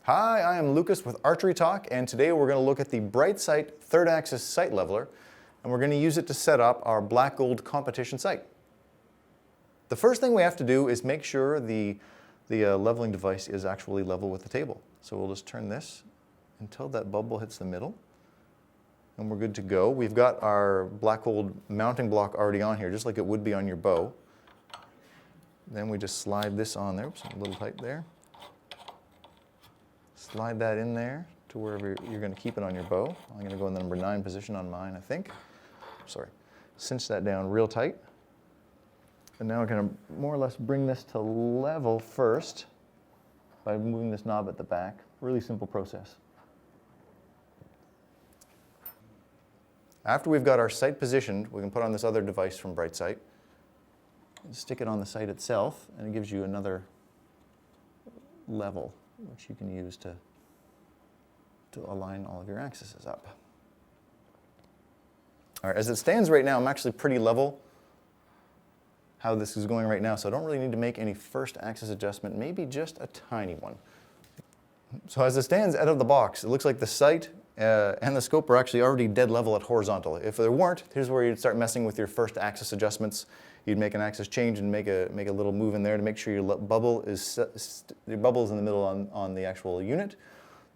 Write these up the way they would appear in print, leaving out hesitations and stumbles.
Hi, I am Lucas with Archery Talk, and today we're going to look at the Brite Site third axis sight leveler, and we're going to use it to set up our black gold competition sight. The first thing we have to do is make sure the leveling device is actually level with the table. So we'll just turn this until that bubble hits the middle, and we're good to go. We've got our black gold mounting block already on here, just like it would be on your bow. Then we just slide this on there. Oops, a little tight there. Slide that in there to wherever you're going to keep it on your bow. I'm going to go in the number 9 position on mine, I think. Sorry. Cinch that down real tight. And now we're going to more or less bring this to level first by moving this knob at the back. Really simple process. After we've got our sight positioned, we can put on this other device from Brite Site. Stick it on the sight itself, and it gives you another level, which you can use to align all of your axes up. All right, as it stands right now, I'm actually pretty level how this is going right now, so I don't really need to make any first axis adjustment, maybe just a tiny one. So as it stands out of the box, it looks like the sight and the scope are actually already dead level at horizontal. If there weren't, here's where you'd start messing with your first axis adjustments. You'd make an axis change and make a little move in there to make sure your bubble is in the middle on the actual unit,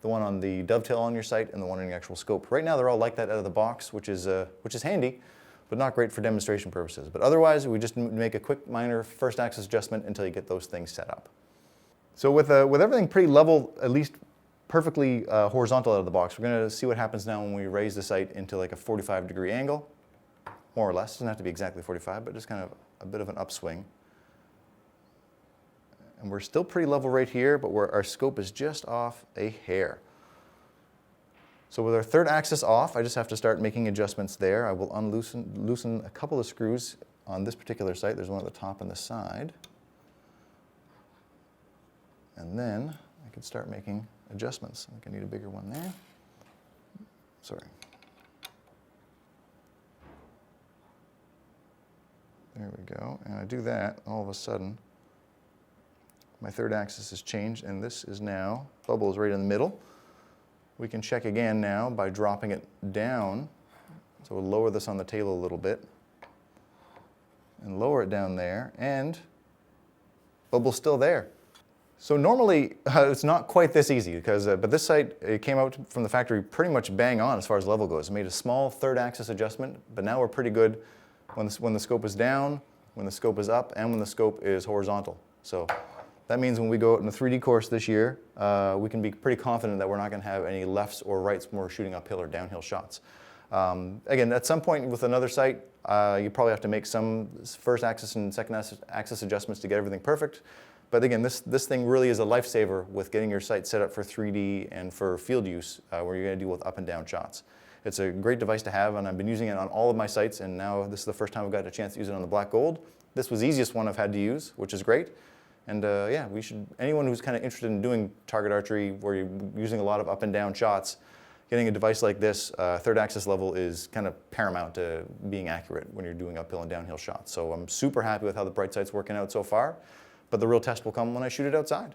the one on the dovetail on your sight, and the one on your actual scope. Right now they're all like that out of the box, which is handy, but not great for demonstration purposes. But otherwise, we just make a quick minor first axis adjustment until you get those things set up. So with everything pretty level, at least perfectly horizontal out of the box, we're going to see what happens now when we raise the sight into like a 45-degree angle. More or less, doesn't have to be exactly 45, but just kind of a bit of an upswing. And we're still pretty level right here, but our scope is just off a hair. So with our third axis off, I just have to start making adjustments there. I will loosen a couple of screws on this particular sight. There's one at the top and the side. And then I can start making adjustments. I think I need a bigger one there. Sorry. There we go, and I do that, all of a sudden, my third axis has changed, and this is now, bubble is right in the middle. We can check again now by dropping it down. So we'll lower this on the table a little bit, and lower it down there, and bubble's still there. So normally, it's not quite this easy, but this sight, it came out from the factory pretty much bang on as far as level goes. It made a small third axis adjustment, but now we're pretty good when the scope is down, when the scope is up, and when the scope is horizontal. So that means when we go out in the 3D course this year, we can be pretty confident that we're not going to have any lefts or rights when we're shooting uphill or downhill shots. Again, at some point with another sight, you probably have to make some first axis and second axis adjustments to get everything perfect. But again, this thing really is a lifesaver with getting your sight set up for 3D and for field use, where you're going to deal with up and down shots. It's a great device to have, and I've been using it on all of my sights, and now this is the first time I've got a chance to use it on the black gold. This was the easiest one I've had to use, which is great. And yeah, anyone who's kind of interested in doing target archery where you're using a lot of up and down shots, getting a device like this, third axis level is kind of paramount to being accurate when you're doing uphill and downhill shots. So I'm super happy with how the Brite Site's working out so far, but the real test will come when I shoot it outside.